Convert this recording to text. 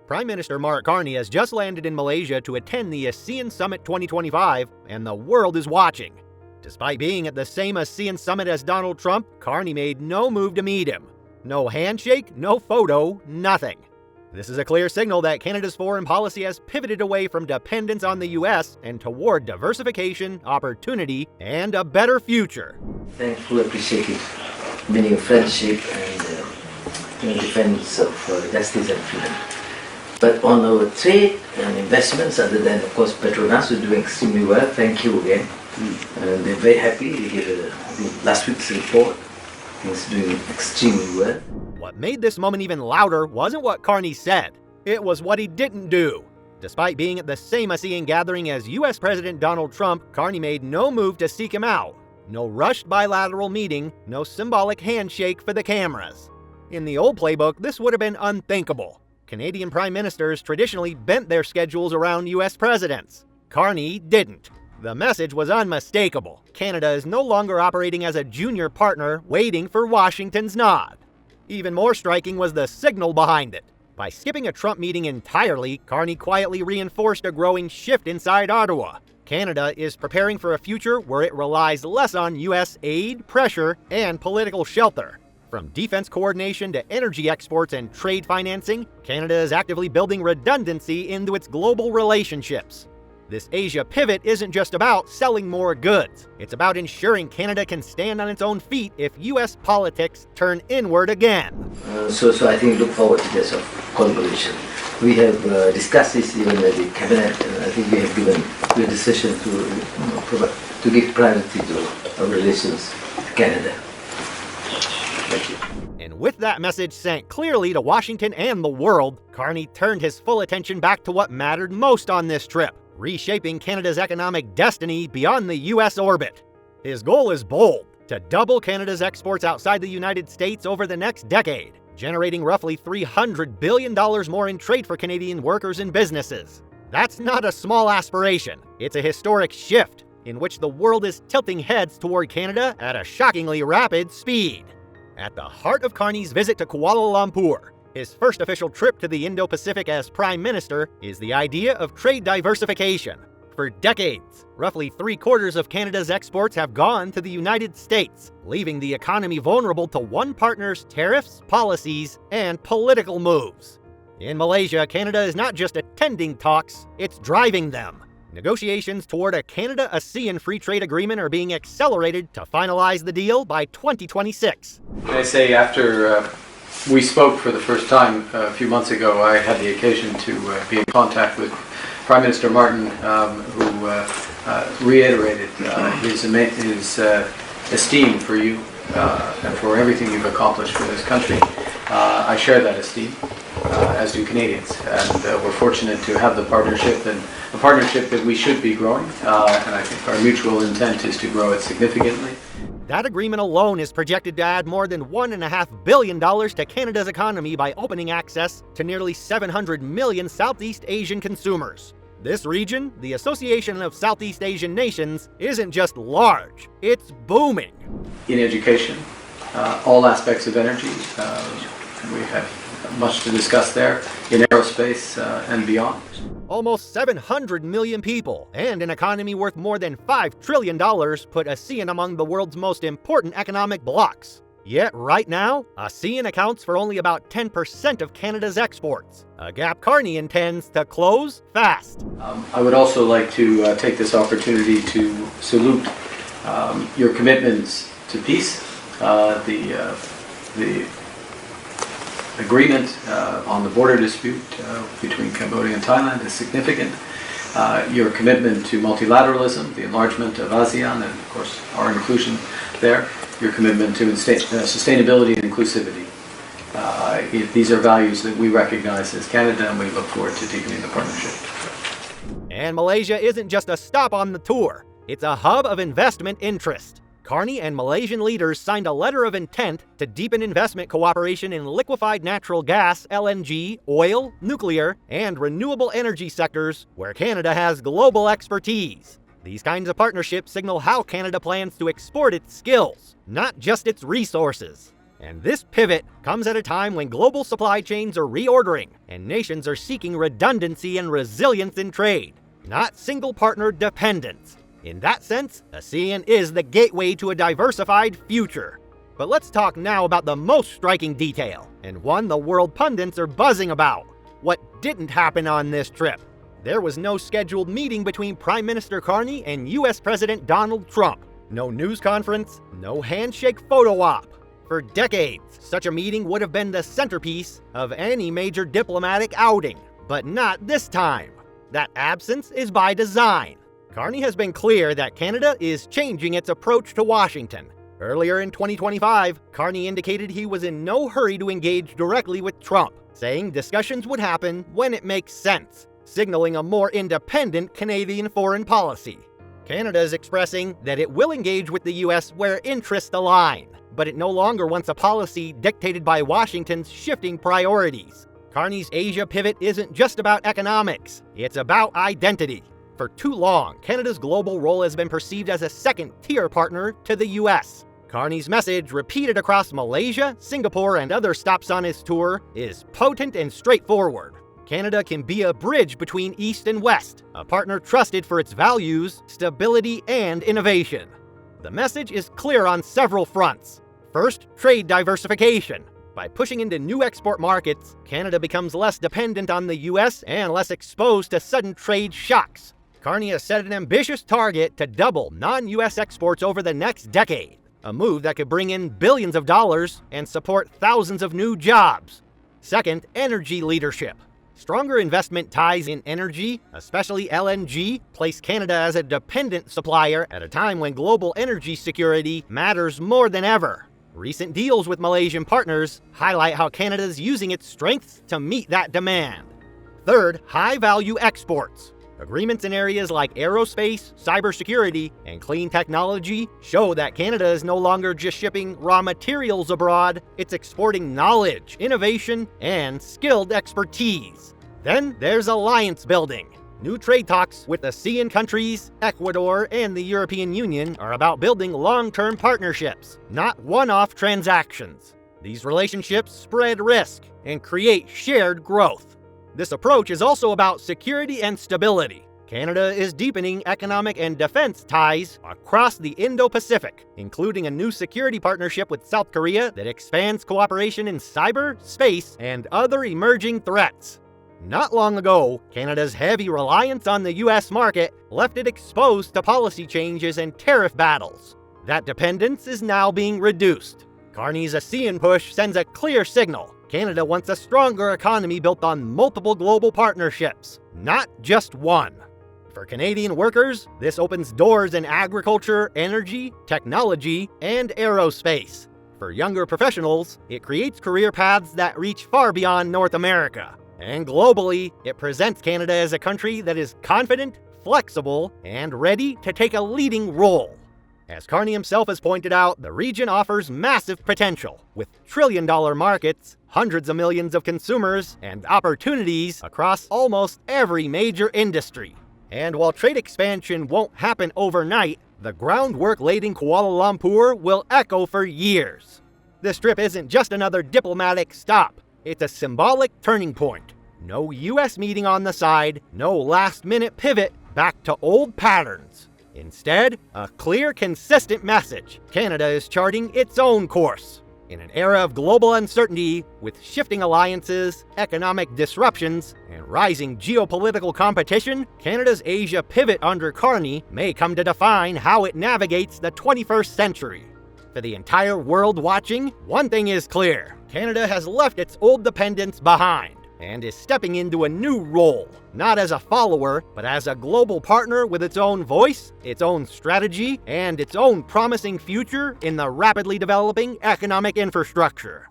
Prime Minister Mark Carney has just landed in Malaysia to attend the ASEAN Summit 2025, and the world is watching. Despite being at the same ASEAN Summit as Donald Trump, Carney made no move to meet him. No handshake, no photo, nothing. This is a clear signal that Canada's foreign policy has pivoted away from dependence on the US and toward diversification, opportunity, and a better future. Thankful, appreciative, meaning of friendship and defense of justice and freedom. But on our trade and investments, other than of course Petronas, who are doing extremely well, thank you again. And they're very happy. They gave last week's report. It's doing extremely well. What made this moment even louder wasn't what Carney said. It was what he didn't do. Despite being at the same ASEAN gathering as US President Donald Trump, Carney made no move to seek him out. No rushed bilateral meeting, no symbolic handshake for the cameras. In the old playbook, this would have been unthinkable. Canadian prime ministers traditionally bent their schedules around US presidents. Carney didn't. The message was unmistakable. Canada is no longer operating as a junior partner waiting for Washington's nod. Even more striking was the signal behind it. By skipping a Trump meeting entirely, Carney quietly reinforced a growing shift inside Ottawa. Canada is preparing for a future where it relies less on US aid, pressure, and political shelter. From defense coordination to energy exports and trade financing, Canada is actively building redundancy into its global relationships. This Asia pivot isn't just about selling more goods. It's about ensuring Canada can stand on its own feet if US politics turn inward again. So I think look forward to this collaboration. We have discussed this even with the cabinet, and I think we have given the decision to give priority to our relations with Canada. Thank you. And with that message sent clearly to Washington and the world, Carney turned his full attention back to what mattered most on this trip, reshaping Canada's economic destiny beyond the US orbit. His goal is bold: to double Canada's exports outside the United States over the next decade, generating roughly $300 billion more in trade for Canadian workers and businesses. That's not a small aspiration. It's a historic shift in which the world is tilting heads toward Canada at a shockingly rapid speed. At the heart of Carney's visit to Kuala Lumpur, his first official trip to the Indo-Pacific as Prime Minister, is the idea of trade diversification. For decades, roughly 3/4 of Canada's exports have gone to the United States, leaving the economy vulnerable to one partner's tariffs, policies, and political moves. In Malaysia, Canada is not just attending talks, it's driving them. Negotiations toward a Canada-ASEAN free trade agreement are being accelerated to finalize the deal by 2026. Can I say, after we spoke for the first time a few months ago, I had the occasion to be in contact with Prime Minister Martin, who reiterated his esteem for you and for everything you've accomplished for this country. I share that esteem, as do Canadians, and we're fortunate to have the partnership, and a partnership that we should be growing, and I think our mutual intent is to grow it significantly. That agreement alone is projected to add more than $1.5 billion to Canada's economy by opening access to nearly 700 million Southeast Asian consumers. This region, the Association of Southeast Asian Nations, isn't just large, it's booming. In education, all aspects of energy, we have much to discuss there, in aerospace and beyond. Almost 700 million people and an economy worth more than $5 trillion put ASEAN among the world's most important economic blocs. Yet right now, ASEAN accounts for only about 10% of Canada's exports, a gap Carney intends to close fast. I would also like to take this opportunity to salute your commitments to peace, the agreement on the border dispute between Cambodia and Thailand is significant. Your commitment to multilateralism, the enlargement of ASEAN, and of course our inclusion there. Your commitment to sustainability and inclusivity. These are values that we recognize as Canada, and we look forward to deepening the partnership. And Malaysia isn't just a stop on the tour, it's a hub of investment interest. Carney and Malaysian leaders signed a letter of intent to deepen investment cooperation in liquefied natural gas, LNG, oil, nuclear, and renewable energy sectors where Canada has global expertise. These kinds of partnerships signal how Canada plans to export its skills, not just its resources. And this pivot comes at a time when global supply chains are reordering and nations are seeking redundancy and resilience in trade, not single-partner dependence. In that sense, ASEAN is the gateway to a diversified future. But let's talk now about the most striking detail, and one the world pundits are buzzing about. What didn't happen on this trip? There was no scheduled meeting between Prime Minister Carney and US President Donald Trump. No news conference, no handshake photo op. For decades, such a meeting would have been the centerpiece of any major diplomatic outing. But not this time. That absence is by design. Carney has been clear that Canada is changing its approach to Washington. Earlier in 2025, Carney indicated he was in no hurry to engage directly with Trump, saying discussions would happen when it makes sense, signaling a more independent Canadian foreign policy. Canada is expressing that it will engage with the US where interests align, but it no longer wants a policy dictated by Washington's shifting priorities. Carney's Asia pivot isn't just about economics, it's about identity. For too long, Canada's global role has been perceived as a second-tier partner to the US. Carney's message, repeated across Malaysia, Singapore, and other stops on his tour, is potent and straightforward. Canada can be a bridge between East and West, a partner trusted for its values, stability, and innovation. The message is clear on several fronts. First, trade diversification. By pushing into new export markets, Canada becomes less dependent on the US and less exposed to sudden trade shocks. Carney has set an ambitious target to double non-US exports over the next decade, a move that could bring in billions of dollars and support thousands of new jobs. Second, energy leadership. Stronger investment ties in energy, especially LNG, place Canada as a dependent supplier at a time when global energy security matters more than ever. Recent deals with Malaysian partners highlight how Canada is using its strengths to meet that demand. Third, high-value exports. Agreements in areas like aerospace, cybersecurity, and clean technology show that Canada is no longer just shipping raw materials abroad, it's exporting knowledge, innovation, and skilled expertise. Then there's alliance building. New trade talks with ASEAN countries, Ecuador, and the European Union are about building long-term partnerships, not one-off transactions. These relationships spread risk and create shared growth. This approach is also about security and stability. Canada is deepening economic and defense ties across the Indo-Pacific, including a new security partnership with South Korea that expands cooperation in cyber, space, and other emerging threats. Not long ago, Canada's heavy reliance on the US market left it exposed to policy changes and tariff battles. That dependence is now being reduced. Carney's ASEAN push sends a clear signal. Canada wants a stronger economy built on multiple global partnerships, not just one. For Canadian workers, this opens doors in agriculture, energy, technology, and aerospace. For younger professionals, it creates career paths that reach far beyond North America. And globally, it presents Canada as a country that is confident, flexible, and ready to take a leading role. As Carney himself has pointed out, the region offers massive potential, with trillion-dollar markets, hundreds of millions of consumers, and opportunities across almost every major industry. And while trade expansion won't happen overnight, the groundwork laid in Kuala Lumpur will echo for years. This trip isn't just another diplomatic stop, it's a symbolic turning point. No US meeting on the side, no last-minute pivot back to old patterns. Instead, a clear, consistent message. Canada is charting its own course. In an era of global uncertainty, with shifting alliances, economic disruptions, and rising geopolitical competition, Canada's Asia pivot under Carney may come to define how it navigates the 21st century. For the entire world watching, one thing is clear. Canada has left its old dependence behind and is stepping into a new role, not as a follower, but as a global partner with its own voice, its own strategy, and its own promising future in the rapidly developing economic infrastructure.